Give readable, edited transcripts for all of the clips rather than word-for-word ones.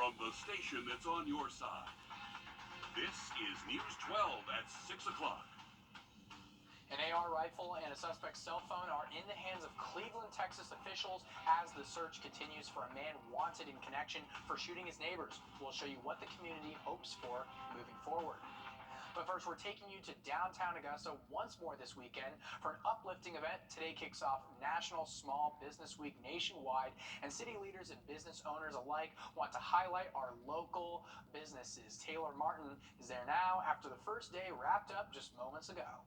from the station that's on your side. This is News 12 at 6 o'clock. An AR rifle and a suspect's cell phone are in the hands of Cleveland, Texas officials as the search continues for a man wanted in connection for shooting his neighbors. We'll show you what the community hopes for moving forward. But first, we're taking you to downtown Augusta once more this weekend for an uplifting event. Today kicks off National Small Business Week nationwide, and city leaders and business owners alike want to highlight our local businesses. Taylor Martin is there now after the first day wrapped up just moments ago.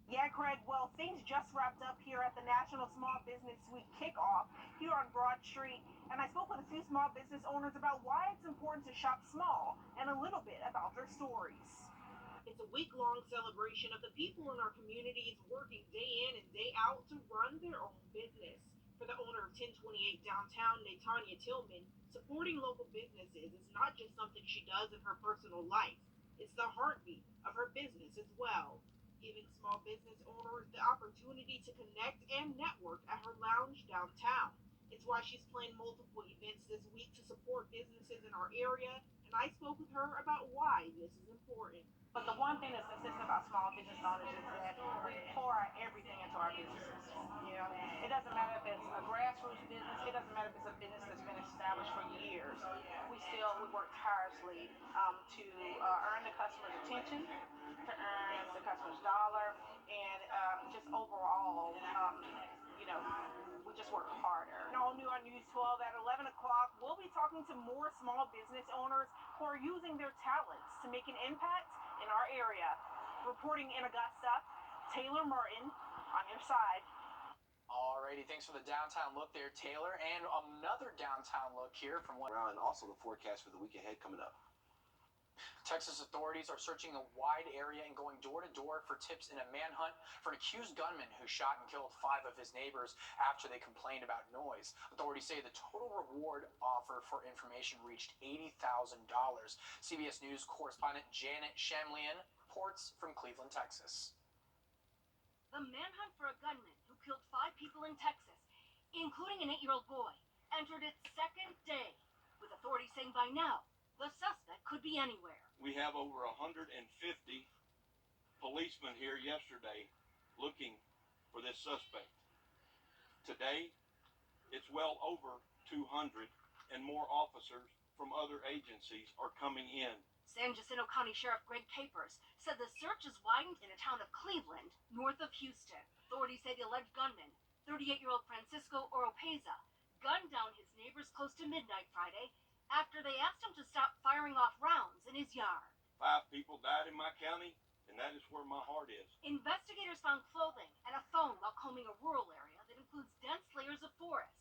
Yeah, Craig, well, things just wrapped up here at the National Small Business Week kickoff here on Broad Street, and I spoke with a few small business owners about why it's important to shop small and a little bit about their stories. It's a week-long celebration of the people in our communities working day in and day out to run their own business. For the owner of 1028 downtown, Natanya Tillman, supporting local businesses is not just something she does in her personal life. It's the heartbeat of her business as well, giving small business owners the opportunity to connect and network at her lounge downtown. It's why she's planned multiple events this week to support businesses in our area, and I spoke with her about why this is important. But the one thing that's consistent about small business owners is that we pour our everything into our businesses. You know, it doesn't matter if it's a grassroots business, it doesn't matter if it's a business that's been established for years. We work tirelessly to earn the customer's attention, to earn the customer's dollar, and just overall, we just work harder. All new on News 12 at 11 o'clock, we'll be talking to more small business owners who are using their talents to make an impact in our area. Reporting in Augusta, Taylor Martin on your side. Alrighty, thanks for the downtown look there, Taylor, and another downtown look here from and also the forecast for the week ahead coming up. Texas authorities are searching a wide area and going door to door for tips in a manhunt for an accused gunman who shot and killed 5 of his neighbors after they complained about noise. Authorities say the total reward offer for information reached $80,000. CBS News correspondent Janet Shamlian reports from Cleveland, Texas. The manhunt for a gunman who killed 5 people in Texas, including an 8-year-old boy, entered its second day, with authorities saying by now the suspect could be anywhere. We have over 150 policemen here yesterday looking for this suspect. Today, it's well over 200, and more officers from other agencies are coming in. San Jacinto County Sheriff Greg Capers said the search is widened in the town of Cleveland, north of Houston. Authorities say the alleged gunman, 38-year-old Francisco Oropeza, gunned down his neighbors close to midnight Friday after they asked him to stop firing off rounds in his yard. 5 people died in my county, and that is where my heart is. Investigators found clothing and a phone while combing a rural area that includes dense layers of forest.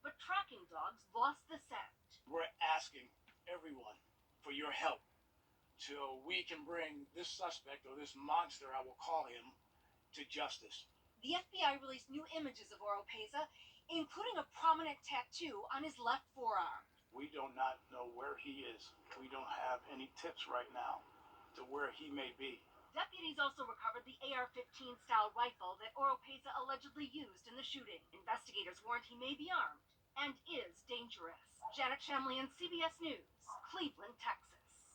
But tracking dogs lost the scent. We're asking everyone for your help so we can bring this suspect, or this monster, I will call him, to justice. The FBI released new images of Oropeza, including a prominent tattoo on his left forearm. We do not know where he is. We don't have any tips right now to where he may be. Deputies also recovered the AR-15 style rifle that Oropeza allegedly used in the shooting. Investigators warned he may be armed and is dangerous. Janet Shamlian, CBS News, Cleveland, Texas.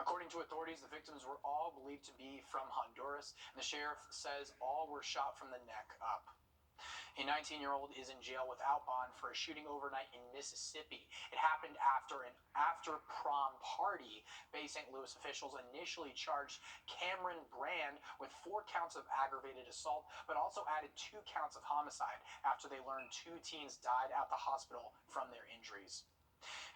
According to authorities, the victims were all believed to be from Honduras, and the sheriff says all were shot from the neck up. A 19-year-old is in jail without bond for a shooting overnight in Mississippi. It happened after an after-prom party. Bay St. Louis officials initially charged Cameron Brand with 4 counts of aggravated assault, but also added 2 counts of homicide after they learned 2 teens died at the hospital from their injuries.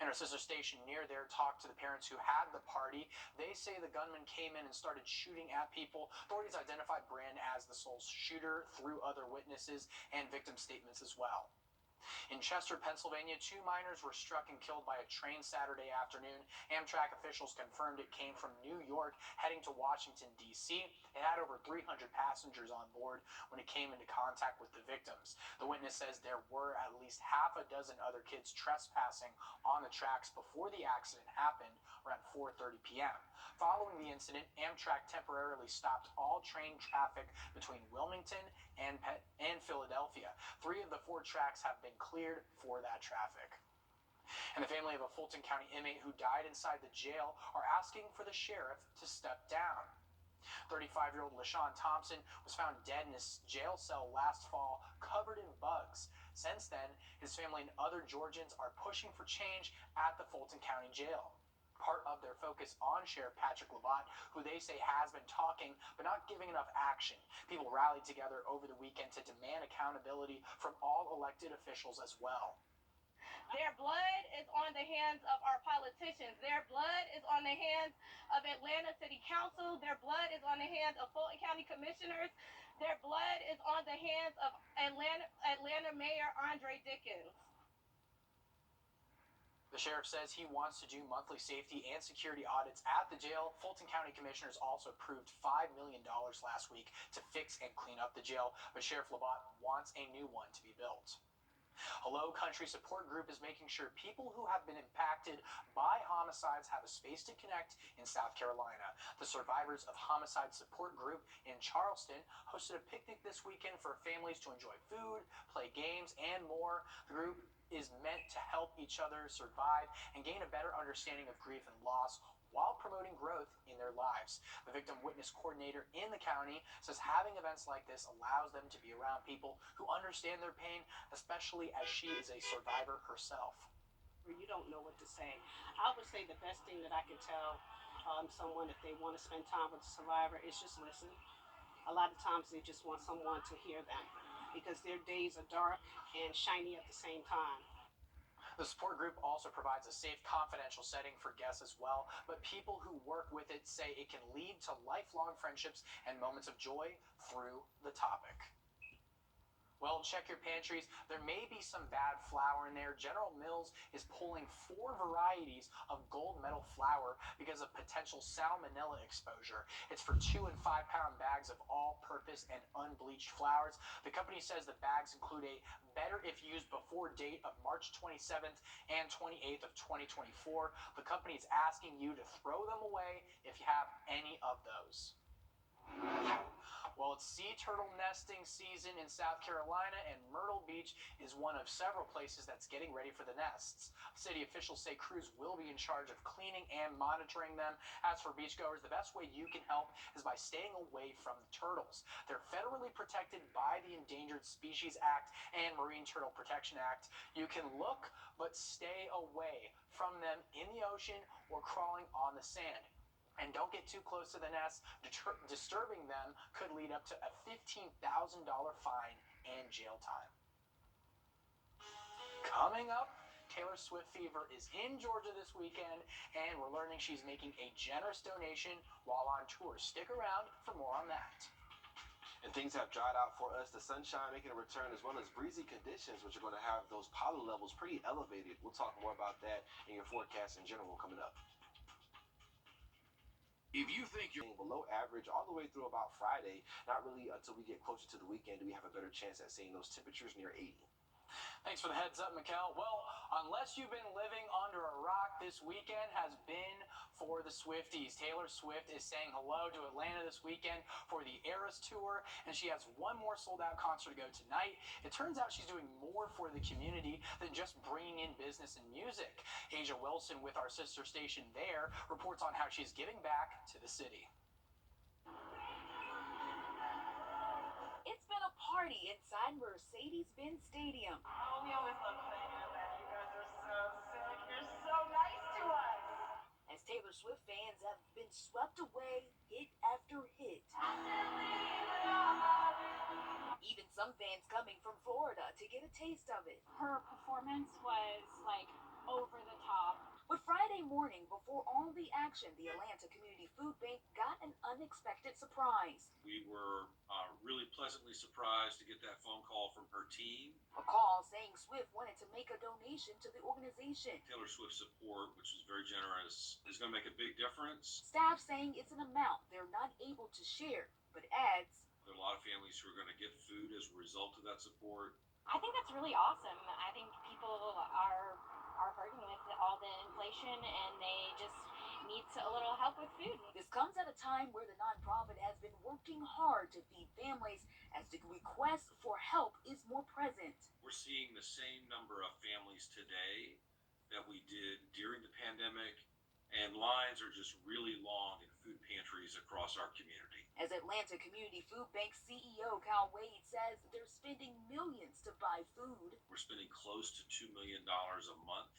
And our sister station near there talked to the parents who had the party. They say the gunman came in and started shooting at people. Authorities identified Brand as the sole shooter through other witnesses and victim statements as well. In Chester, Pennsylvania, 2 minors were struck and killed by a train Saturday afternoon. Amtrak officials confirmed it came from New York heading to Washington, D.C. It had over 300 passengers on board when it came into contact with the victims. The witness says there were at least half a dozen other kids trespassing on the tracks before the accident happened around 4:30 p.m. Following the incident, Amtrak temporarily stopped all train traffic between Wilmington and Philadelphia. 3 of the 4 tracks have been cleared for that traffic. And the family of a Fulton County inmate who died inside the jail are asking for the sheriff to step down. 35-year-old LaShawn Thompson was found dead in his jail cell last fall, covered in bugs. Since then, his family and other Georgians are pushing for change at the Fulton County Jail. Part of their focus on Sheriff Patrick Labatt, who they say has been talking but not giving enough action. People rallied together over the weekend to demand accountability from all elected officials as well. Their blood is on the hands of our politicians. Their blood is on the hands of Atlanta City Council. Their blood is on the hands of Fulton County Commissioners. Their blood is on the hands of Atlanta Mayor Andre Dickens. The sheriff says he wants to do monthly safety and security audits at the jail. Fulton County commissioners also approved $5 million last week to fix and clean up the jail, but Sheriff Labatt wants a new one to be built. A Low Country support group is making sure people who have been impacted by homicides have a space to connect in South Carolina. The Survivors of Homicide Support Group in Charleston hosted a picnic this weekend for families to enjoy food, play games, and more. The group is meant to help each other survive and gain a better understanding of grief and loss while promoting growth in their lives. The victim witness coordinator in the county says having events like this allows them to be around people who understand their pain, especially as she is a survivor herself. You don't know what to say. I would say the best thing that I could tell someone if they want to spend time with a survivor is just listen. A lot of times they just want someone to hear them because their days are dark and shiny at the same time. The support group also provides a safe, confidential setting for guests as well, but people who work with it say it can lead to lifelong friendships and moments of joy through the topic. Well, check your pantries. There may be some bad flour in there. General Mills is pulling 4 varieties of gold medal flour because of potential salmonella exposure. It's for 2 and 5 pound bags of all-purpose and unbleached flours. The company says the bags include a better if used before date of March 27th and 28th of 2024. The company is asking you to throw them away if you have any of those. Well, it's sea turtle nesting season in South Carolina, and Myrtle Beach is one of several places that's getting ready for the nests. City officials say crews will be in charge of cleaning and monitoring them. As for beachgoers, the best way you can help is by staying away from the turtles. They're federally protected by the Endangered Species Act and Marine Turtle Protection Act. You can look, but stay away from them in the ocean or crawling on the sand. And don't get too close to the nest. Disturbing them could lead up to a $15,000 fine and jail time. Coming up, Taylor Swift fever is in Georgia this weekend, and we're learning she's making a generous donation while on tour. Stick around for more on that. And things have dried out for us. The sunshine making a return as well as breezy conditions, which are going to have those pollen levels pretty elevated. We'll talk more about that in your forecast in general coming up. If you think you're Below average all the way through about Friday, not really until we get closer to the weekend do we have a better chance at seeing those temperatures near 80. Thanks for the heads up, Mikkel. Well, unless you've been living under a rock, this weekend has been for the Swifties. Taylor Swift is saying hello to Atlanta this weekend for the Eras Tour, and she has one more sold-out concert to go tonight. It turns out she's doing more for the community than just bringing in business and music. Asia Wilson with our sister station there reports on how she's giving back to the city. It's been a party inside Mercedes-Benz Stadium. Oh, we always love playing in Atlanta. You guys are so sick. You're so nice to us. As Taylor Swift fans have been swept away hit after hit. Even some fans coming from Florida to get a taste of it. Her performance was like over the top. But Friday morning, before all the action, the Atlanta Community Food Bank got an unexpected surprise. We were really pleasantly surprised to get that phone call from her team. A call saying Swift wanted to make a donation to the organization. Taylor Swift support, which is very generous, is going to make a big difference. Staff saying it's an amount they're not able to share, but adds, there are a lot of families who are going to get food as a result of that support. I think that's really awesome. I think people are hurting with all the inflation, and they just need a little help with food. This comes at a time where the nonprofit has been working hard to feed families as the request for help is more present. We're seeing the same number of families today that we did during the pandemic, and lines are just really long in food pantries across our community. As Atlanta Community Food Bank CEO Cal Wade says, they're spending millions to buy food. We're spending close to $2 million a month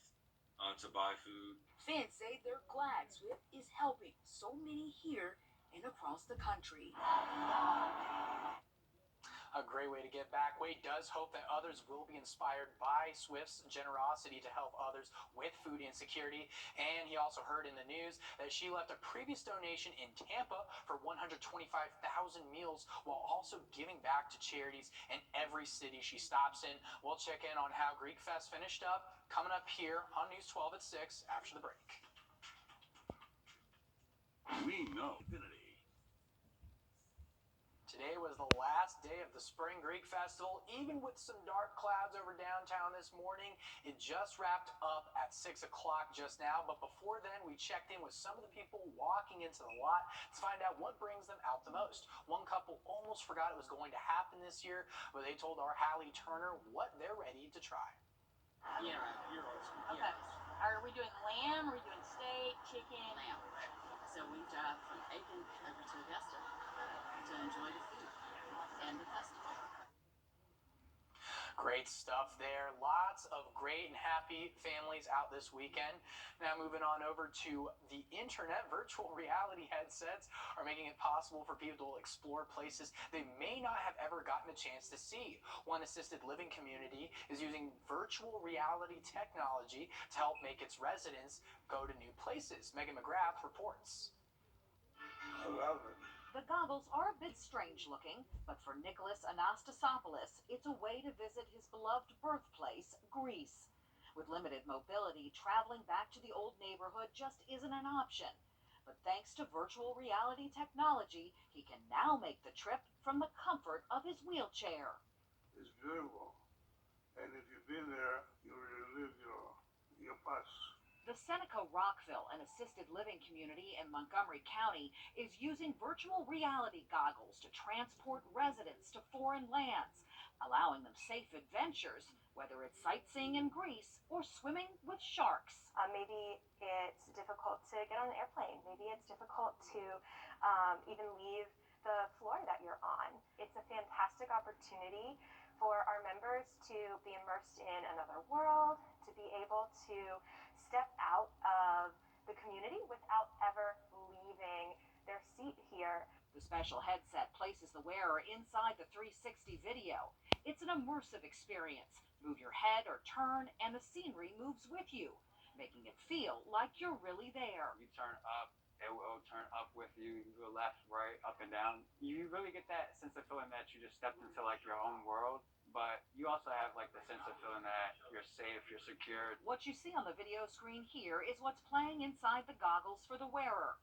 to buy food. Fans say they're glad Swift is helping so many here and across the country. A great way to give back. Wade does hope that others will be inspired by Swift's generosity to help others with food insecurity. And he also heard in the news that she left a previous donation in Tampa for 125,000 meals while also giving back to charities in every city she stops in. We'll check in on how Greek Fest finished up coming up here on News 12 at 6 after the break. We know Infinity. Today was the last day of the Spring Greek Festival, even with some dark clouds over downtown this morning. It just wrapped up at 6 o'clock just now, but before then, we checked in with some of the people walking into the lot to find out what brings them out the most. One couple almost forgot it was going to happen this year, but they told our Hallie Turner what they're ready to try. Yeah, you're awesome. Okay. Yeah. Are we doing lamb? Are we doing steak, chicken? Lamb. So we drive from Aiken over to Augusta to enjoy the food and the festival. Great stuff there. Lots of great and happy families out this weekend. Now moving on over to the internet, virtual reality headsets are making it possible for people to explore places they may not have ever gotten a chance to see. One assisted living community is using virtual reality technology to help make its residents go to new places. Megan McGrath reports. I love it. The goggles are a bit strange looking, but for Nicholas Anastasopoulos, it's a way to visit his beloved birthplace, Greece. With limited mobility, traveling back to the old neighborhood just isn't an option. But thanks to virtual reality technology, he can now make the trip from the comfort of his wheelchair. It's beautiful. And if you've been there, you relive your past. The Seneca Rockville, an assisted living community in Montgomery County, is using virtual reality goggles to transport residents to foreign lands, allowing them safe adventures, whether it's sightseeing in Greece or swimming with sharks. Maybe it's difficult to get on an airplane. Maybe it's difficult to even leave the floor that you're on. It's a fantastic opportunity for our members to be immersed in another world, to be able to step out of the community without ever leaving their seat here. The special headset places the wearer inside the 360 video. It's an immersive experience. Move your head or turn, and the scenery moves with you, making it feel like you're really there. You turn up, it will turn up with you. You go left, right, up and down. You really get that sense of feeling that you just stepped into like your own world. But you also have like the sense of feeling that you're safe, you're secure. What you see on the video screen here is what's playing inside the goggles for the wearer.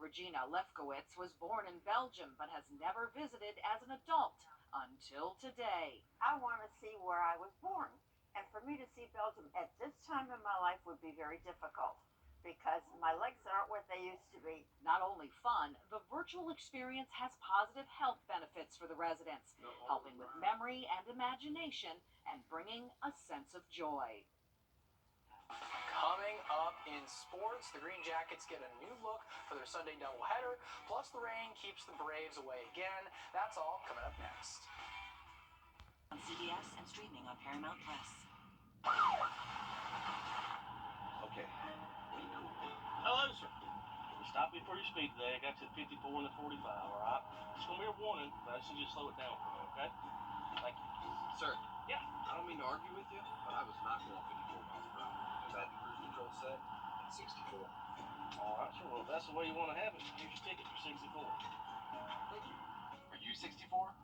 Regina Lefkowitz was born in Belgium but has never visited as an adult until today. I want to see where I was born. And for me to see Belgium at this time in my life would be very difficult because my legs aren't what they used to be. Not only fun, the virtual experience has positive health benefits for the residents, helping with memory and imagination and bringing a sense of joy. Coming up in sports, the Green Jackets get a new look for their Sunday doubleheader, plus the rain keeps the Braves away again. That's all coming up next. On CBS and streaming on Paramount Plus. Okay. Hello, sir. You stopped me for your speed today. I got you at 54 and the 45, all right? It's going to be a warning, but I should just slow it down for me, okay? Thank you. Sir. Yeah. I don't mean to argue with you, but I was not going 54 miles per hour. I've had the cruise control set at 64. All right, sure. Well, if that's the way you want to have it, here's your ticket for 64. Thank you. Are you 64?